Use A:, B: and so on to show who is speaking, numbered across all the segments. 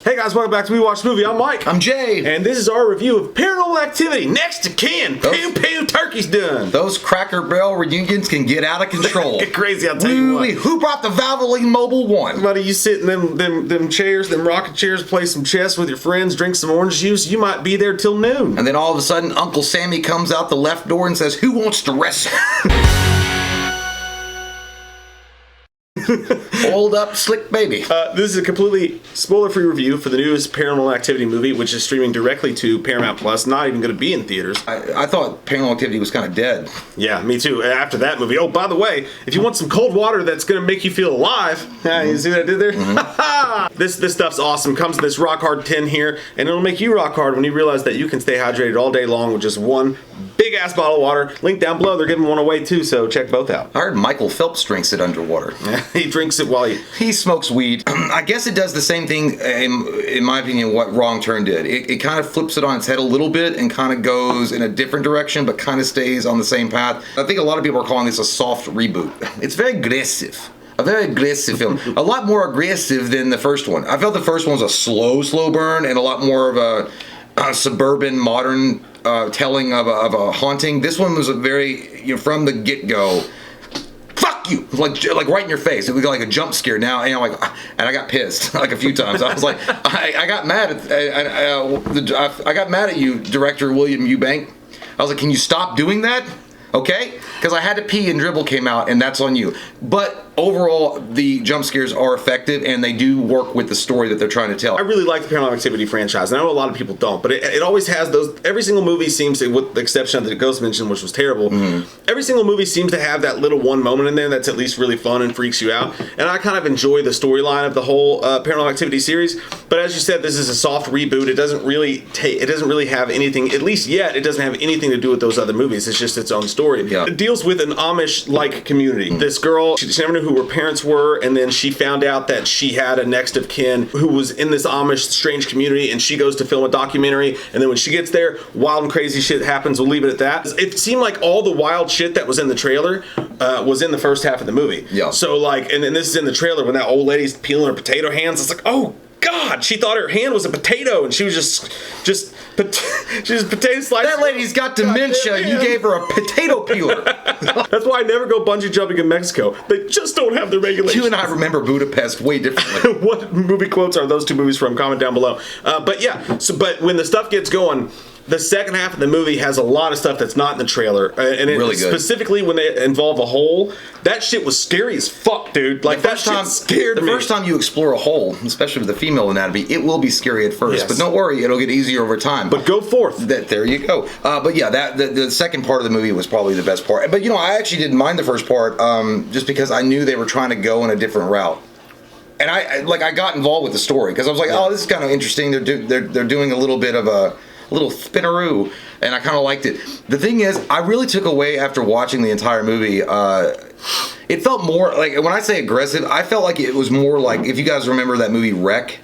A: Hey guys, welcome back to We Watch Movie. I'm Mike.
B: I'm Jay.
A: And this is our review of Paranormal Activity. Next to kin. Pew pew, turkey's done.
B: Those Cracker Barrel reunions can get out of control.
A: Get crazy, I'll tell you what.
B: Who brought the Valvoline Mobile 1?
A: Buddy, you sit in them chairs, them rocking chairs, play some chess with your friends, drink some orange juice, you might be there till noon.
B: And then all of a sudden, Uncle Sammy comes out the left door and says, "Who wants to wrestle?" Hold up, slick baby.
A: This is a completely spoiler-free review for the newest Paranormal Activity movie, which is streaming directly to Paramount Plus, not even going to be in theaters.
B: I thought Paranormal Activity was kind of dead.
A: Yeah, me too. After that movie. Oh, by the way, if you want some cold water that's going to make you feel alive, you see what I did there? Mm-hmm. This stuff's awesome. Comes in this rock hard tin here, and it'll make you rock hard when you realize that you can stay hydrated all day long with just one big ass bottle of water. Link down below. They're giving one away too, so check both out.
B: I heard Michael Phelps drinks it underwater.
A: He drinks it while
B: he smokes weed. I guess it does the same thing, in my opinion, what Wrong Turn did. It kind of flips it on its head a little bit and kind of goes in a different direction, but kind of stays on the same path. I think a lot of people are calling this a soft reboot. It's very aggressive. A very aggressive film. A lot more aggressive than the first one. I felt the first one was a slow burn and a lot more of a suburban, modern telling of a haunting. This one was a very, from the get-go, fuck you, like right in your face. It was like a jump scare. Now, and I got pissed like a few times. I was like, I got mad at I got mad at you, director William Eubank. I was like, can you stop doing that? Okay? Because I had to pee and dribble came out, and that's on you. But overall, the jump scares are effective, and they do work with the story that they're trying to tell.
A: I really like the Paranormal Activity franchise. I know a lot of people don't, but it always has those. Every single movie seems to, with the exception of the Ghost Mansion, which was terrible, every single movie seems to have that little one moment in there that's at least really fun and freaks you out. And I kind of enjoy the storyline of the whole Paranormal Activity series. But as you said, this is a soft reboot. It doesn't really have anything, at least yet, it doesn't have anything to do with those other movies. It's just its own story.
B: Yeah.
A: It deals with an Amish-like community. This girl, she never knew who her parents were, and then she found out that she had a next of kin who was in this Amish strange community, and she goes to film a documentary, and then when she gets there, wild and crazy shit happens. We'll leave it at that. It seemed like all the wild shit that was in the trailer was in the first half of the movie.
B: Yeah.
A: So and then this is in the trailer when that old lady's peeling her potato hands. It's like, oh God, she thought her hand was a potato, and she was just potato slice.
B: That lady's got dementia, and you gave her a potato peeler.
A: That's why I never go bungee jumping in Mexico. They just don't have the regulations.
B: You and I remember Budapest way differently.
A: What movie quotes are those two movies from? Comment down below. But when the stuff gets going, the second half of the movie has a lot of stuff that's not in the trailer, and
B: really good.
A: Specifically when they involve a hole, that shit was scary as fuck, dude. Like that shit scared me.
B: The first time you explore a hole, especially with the female anatomy, it will be scary at first, but don't worry, it'll get easier over time.
A: But go forth.
B: There you go. But yeah, the second part of the movie was probably the best part. But I actually didn't mind the first part, just because I knew they were trying to go in a different route. And I got involved with the story because I was like, oh, this is kind of interesting. They're doing a little bit of a little spinneroo, and I kind of liked it. The thing is, I really took away after watching the entire movie. It felt more like, when I say aggressive, I felt like it was more like, if you guys remember that movie Wreck.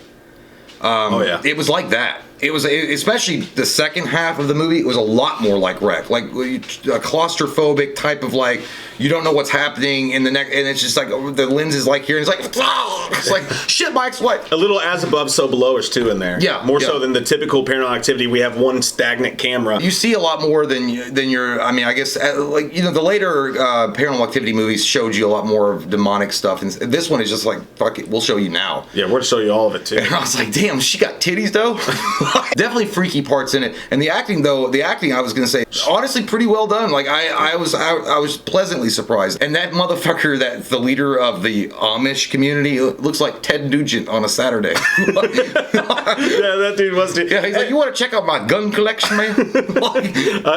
A: Oh yeah,
B: it was like that. It was, especially the second half of the movie, it was a lot more like Wreck, like a claustrophobic type of, like, you don't know what's happening in the neck, and it's just like the lens is like here, and it's like, oh! It's like shit, Mike's what?
A: A little as above, so belowish too in there.
B: Yeah,
A: more so than the typical Paranormal Activity. We have one stagnant camera.
B: You see a lot more than your. I mean, I guess like the later Paranormal Activity movies showed you a lot more of demonic stuff, and this one is just like, fuck it, we'll show you now.
A: Yeah, we're to show you all of it too.
B: And I was like, damn, she got titties though. Definitely freaky parts in it, and the acting I was gonna say, honestly, pretty well done. Like I was pleasantly surprised. And that motherfucker, that's the leader of the Amish community, looks like Ted Nugent on a Saturday.
A: Yeah, that dude was.
B: Yeah, he's like, you want to check out my gun collection, man?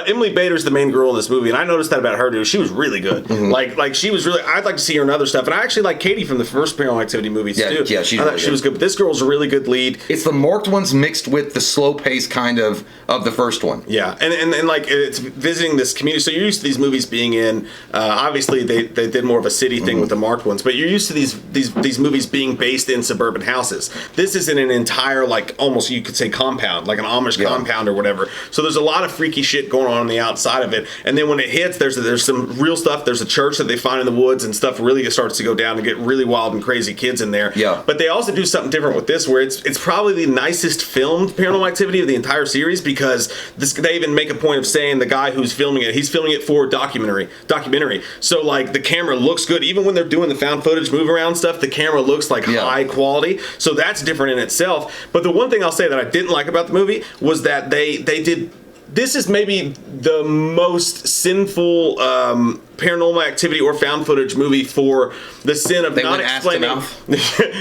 A: Emily Bader's the main girl in this movie, and I noticed that about her too. She was really good. Mm-hmm. Like she was really. I'd like to see her in other stuff, and I actually like Katie from the first Paranormal Activity movies too.
B: Yeah,
A: she was good. But this girl's a really good lead.
B: It's the marked ones mixed with the slow pace kind of the first one.
A: Yeah, and like it's visiting this community. So you're used to these movies being in. Obviously, they did more of a city thing with the marked ones, but you're used to these movies being based in suburban houses. This is in an entire, like, almost you could say compound, like an Amish compound or whatever. So there's a lot of freaky shit going on the outside of it. And then when it hits, there's some real stuff. There's a church that they find in the woods, and stuff really starts to go down and get really wild and crazy kids in there.
B: Yeah.
A: But they also do something different with this, where it's probably the nicest filmed Paranormal Activity of the entire series, because they even make a point of saying the guy who's filming it, he's filming it for documentary. So like the camera looks good, even when they're doing the found footage move around stuff. The camera looks like high quality, so that's different in itself. But the one thing I'll say that I didn't like about the movie was that they did. This is maybe the most sinful Paranormal Activity or found footage movie for the sin of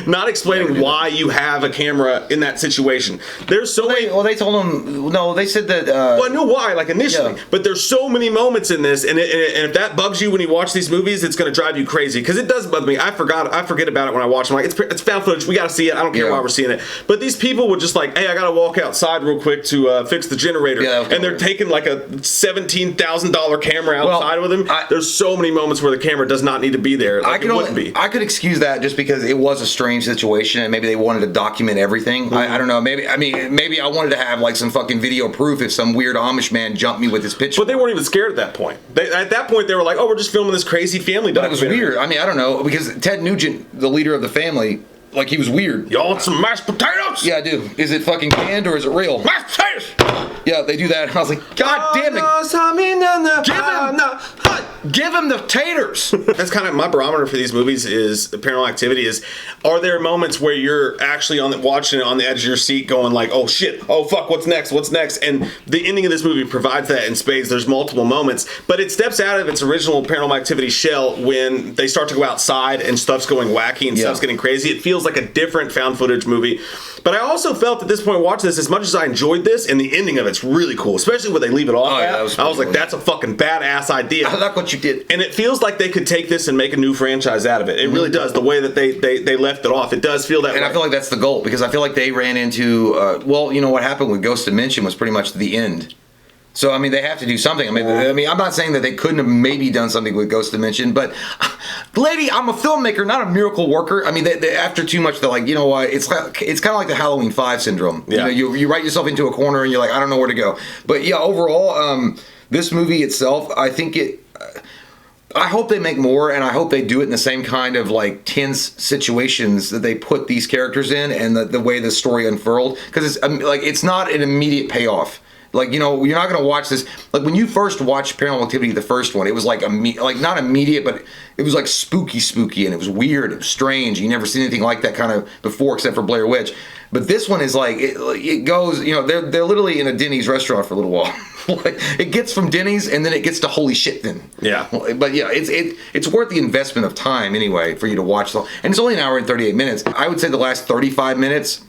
A: not explaining why you have a camera in that situation. There's so many.
B: Well, they told him. No, they said that.
A: Well, I knew why, like initially, but there's so many moments in this, and if that bugs you when you watch these movies, it's going to drive you crazy, because it does bug me. I forget about it when I watch them. Like it's found footage. We got to see it. I don't care why we're seeing it. But these people would just like, hey, I got to walk outside real quick to fix the generator, and they're taking like a $17,000 camera outside with them. There's so many moments where the camera does not need to be there. Like,
B: I could excuse that just because it was a strange situation, and maybe they wanted to document everything. I don't know. Maybe I wanted to have like some fucking video proof if some weird Amish man jumped me with his pitchfork.
A: But they weren't even scared at that point. At that point, they were like, "Oh, we're just filming this crazy family documentary."
B: But it was weird. I mean, I don't know, because Ted Nugent, the leader of the family, like, he was weird.
A: Y'all want some mashed potatoes?
B: Yeah, I do. Is it fucking canned or is it real?
A: Mashed potatoes!
B: Yeah, they do that. And I was like, God damn it. Give him the taters.
A: That's kind of my barometer for these movies, is the Paranormal Activity, is, are there moments where you're actually watching it on the edge of your seat going like, oh shit, oh fuck, what's next? And the ending of this movie provides that in spades. There's multiple moments, but it steps out of its original Paranormal Activity shell when they start to go outside and stuff's going wacky and stuff's getting crazy. It feels like a different found footage movie. But I also felt at this point watching this, as much as I enjoyed this, and the ending of it's really cool, especially when they leave it off. I was like, that's a fucking badass idea.
B: I like what you did.
A: And it feels like they could take this and make a new franchise out of it. It really does. The way that they left it off, it does feel that way.
B: And I feel like that's the goal, because I feel like they ran into, what happened with Ghost Dimension was pretty much the end. So, I mean, they have to do something. I mean, I'm not saying that they couldn't have maybe done something with Ghost Dimension, but, lady, I'm a filmmaker, not a miracle worker. I mean, they after too much, they're like, you know what? It's kind of like the Halloween 5 syndrome.
A: Yeah.
B: You know, you write yourself into a corner and you're like, I don't know where to go. But yeah, overall, this movie itself, I think I hope they make more, and I hope they do it in the same kind of like tense situations that they put these characters in, and the way the story unfurled, because it's not an immediate payoff. Like, you know, you're not going to watch this. Like, when you first watched Paranormal Activity, the first one, it was like not immediate, but it was like spooky, and it was weird, it was strange. You never seen anything like that kind of before, except for Blair Witch. But this one is like, it goes, you know, they're literally in a Denny's restaurant for a little while. Like, it gets from Denny's and then it gets to holy shit then.
A: Yeah.
B: But yeah, it's worth the investment of time anyway for you to watch. And it's only an hour and 38 minutes. I would say the last 35 minutes,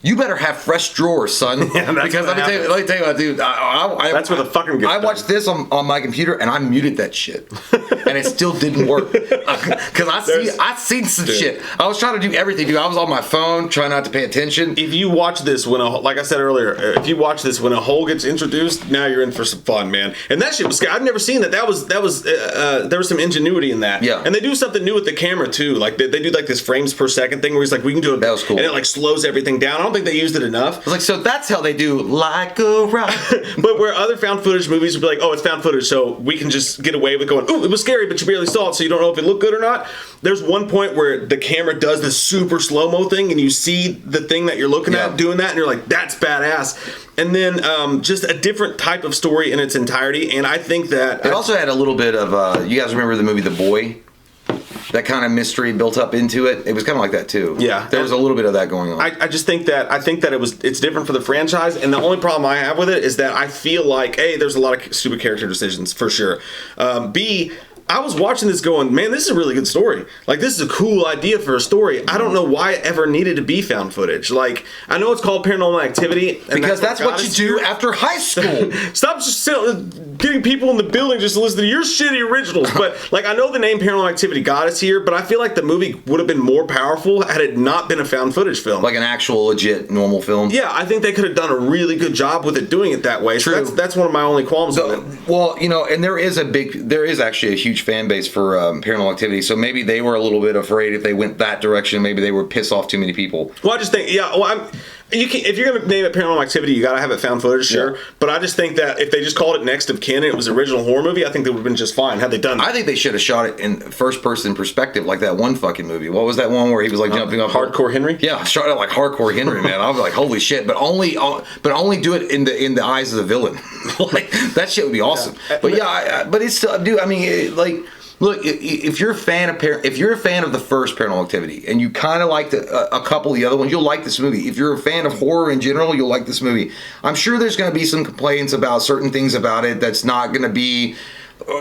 B: you better have fresh drawers, son. Yeah, because let me tell you what, dude.
A: That's where the fucking gets
B: I watched this on my computer and I muted that shit, and it still didn't work. Because I seen some shit. I was trying to do everything, dude. I was on my phone trying not to pay attention.
A: If you watch this like I said earlier, if you watch this when a hole gets introduced, now you're in for some fun, man. And that shit was scary. I've never seen that. There was some ingenuity in that.
B: Yeah.
A: And they do something new with the camera too. Like they do like this frames per second thing where he's like, we can do it.
B: That was cool.
A: And it like slows everything down. I don't think they used it enough.
B: It's like, so that's how they do Like a Rock.
A: But where other found footage movies would be like, oh, it's found footage, so we can just get away with going, ooh, it was scary, but you barely saw it, so you don't know if it looked good or not. There's one point where the camera does this super slow-mo thing, and you see the thing that you're looking at doing that, and you're like, that's badass. And then just a different type of story in its entirety, and I think that...
B: It also had a little bit of, you guys remember the movie The Boy? That kind of mystery built up into it. It was kind of like that too.
A: Yeah,
B: there was a little bit of that going on.
A: I just think that it's different for the franchise, and the only problem I have with it is that I feel like A, there's a lot of stupid character decisions for sure. B, I was watching this going, man, this is a really good story. Like, this is a cool idea for a story. I don't know why it ever needed to be found footage. Like, I know it's called Paranormal Activity. And
B: because that's what you do after high school.
A: Stop just getting people in the building just to listen to your shitty originals. But, like, I know the name Paranormal Activity got us here, but I feel like the movie would have been more powerful had it not been a found footage film.
B: Like an actual legit normal film.
A: Yeah, I think they could have done a really good job with it doing it that way.
B: True.
A: So that's one of my only qualms with it.
B: Well, you know, and there is actually a huge fan base for Paranormal Activity, so maybe they were a little bit afraid if they went that direction, maybe they would piss off too many people.
A: Well, I just think, if you're going to name it Paranormal Activity, you got to have it found footage, sure. Yeah. But I just think that if they just called it Next of Kin and it was an original horror movie, I think they would have been just fine had they done that.
B: I think they should have shot it in first-person perspective like that one fucking movie. What was that one where he was like jumping up?
A: Hardcore Henry?
B: Yeah, shot it like Hardcore Henry, man. I was like, holy shit. But only do it in the eyes of the villain. Like, that shit would be awesome. Yeah. But but it's still, dude, I mean, like... Look, if you're a fan of the first Paranormal Activity and you kind of liked a couple of the other ones, you'll like this movie. If you're a fan of horror in general, you'll like this movie. I'm sure there's going to be some complaints about certain things about it that's not going to be,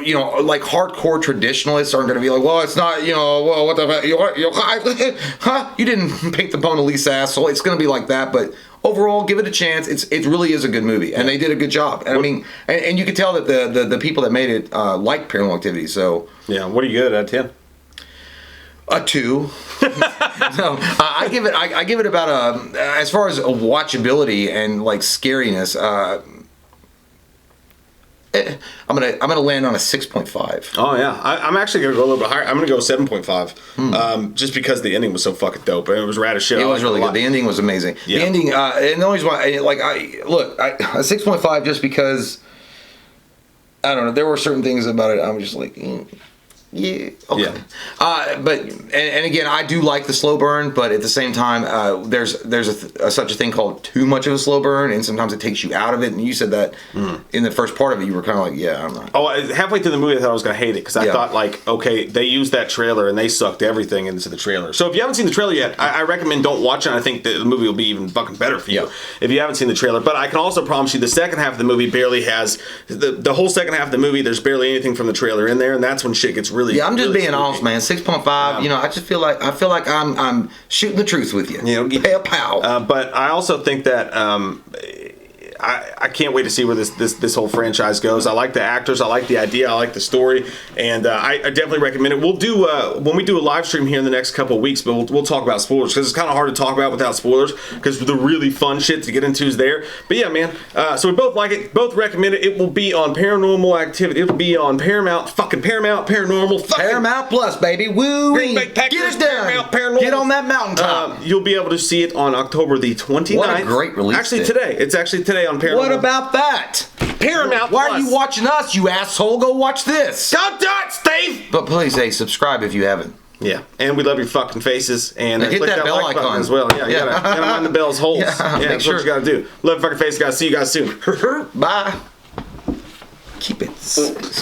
B: you know, like hardcore traditionalists aren't going to be like, well, it's not, you know, well, what the fuck, you didn't paint the Mona Lisa, asshole. It's going to be like that, but overall, give it a chance. It really is a good movie, and they did a good job. And I mean, and you can tell that the people that made it like Paranormal Activity. So
A: yeah, what do you give it out of 10?
B: A 2. No, I give it about as far as watchability and like scariness. I'm gonna land on a 6.5.
A: Oh yeah, I'm actually gonna go a little bit higher. I'm gonna go 7.5, just because the ending was so fucking dope and it was rad as shit.
B: It was really good. The ending was amazing. Yeah. The ending, and the only reason why, a 6.5 just because I don't know. There were certain things about it. I'm just like. Yeah. Okay. Yeah. But again, I do like the slow burn, but at the same time, there's such a thing called too much of a slow burn, and sometimes it takes you out of it. And you said that in the first part of it, you were kind of like, yeah, I'm not.
A: Oh, halfway through the movie, I thought I was gonna hate it because I thought like, okay, they used that trailer and they sucked everything into the trailer. So if you haven't seen the trailer yet, I recommend don't watch it. I think the movie will be even fucking better for you if you haven't seen the trailer. But I can also promise you, the second half of the movie barely has the whole second half of the movie. There's barely anything from the trailer in there, and that's when shit gets really.
B: Yeah, I'm just
A: really
B: being honest, man. 6.5. You know, I just feel like I'm shooting the truth with you. You know, pay a pal.
A: But I also think that I can't wait to see where this whole franchise goes. I like the actors, I like the idea, I like the story, and I definitely recommend it. We'll do when we do a live stream here in the next couple of weeks, but we'll talk about spoilers because it's kind of hard to talk about without spoilers because the really fun shit to get into is there. But yeah, man. So we both like it, both recommend it. It will be on Paranormal Activity. It'll be on Paramount Paranormal,
B: Paramount Plus, baby. Woo! Get it done.
A: Paranormal.
B: Get on that mountaintop.
A: You'll be able to see it on October the 29th.
B: What a great release!
A: Actually, today. It's actually today on Paranormal.
B: What about that?
A: Paramount
B: Why
A: Plus.
B: are you watching us, you asshole? Go watch this.
A: God damn it, Steve!
B: But please, subscribe if you haven't.
A: Yeah, and we love your fucking faces. And
B: hit
A: click
B: that bell
A: like
B: icon
A: as well. Yeah, you gotta mind the bell's holes. Yeah, that's
B: sure.
A: what you gotta do. Love your fucking face, guys. See you guys soon.
B: Bye. Keep it.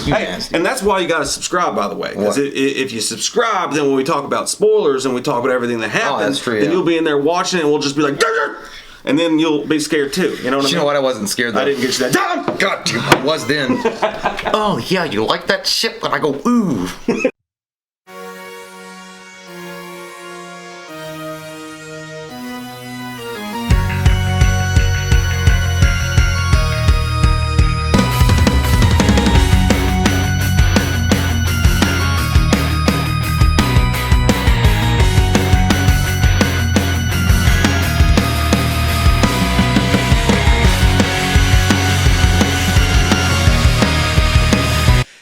A: Hey, and that's why you gotta subscribe, by the way. Because if you subscribe, then when we talk about spoilers and we talk about everything that happens, then you'll be in there watching it and we'll just be like, and then you'll be scared too. You know what I mean?
B: You know what? I wasn't scared though.
A: I didn't get you that.
B: God, I was then. Oh yeah, you like that shit when I go ooh.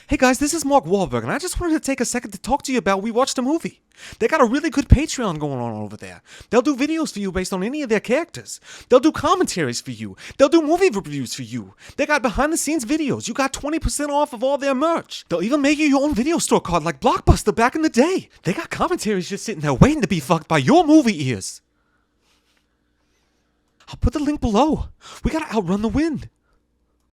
C: Hey guys, this is Mark Wahlberg, and I just wanted to take a second to talk to you about We Watched a Movie. They got a really good Patreon going on over there. They'll do videos for you based on any of their characters. They'll do commentaries for you. They'll do movie reviews for you. They got behind-the-scenes videos. You got 20% off of all their merch. They'll even make you your own video store card like Blockbuster back in the day. They got commentaries just sitting there waiting to be fucked by your movie ears. I'll put the link below. We gotta outrun the wind.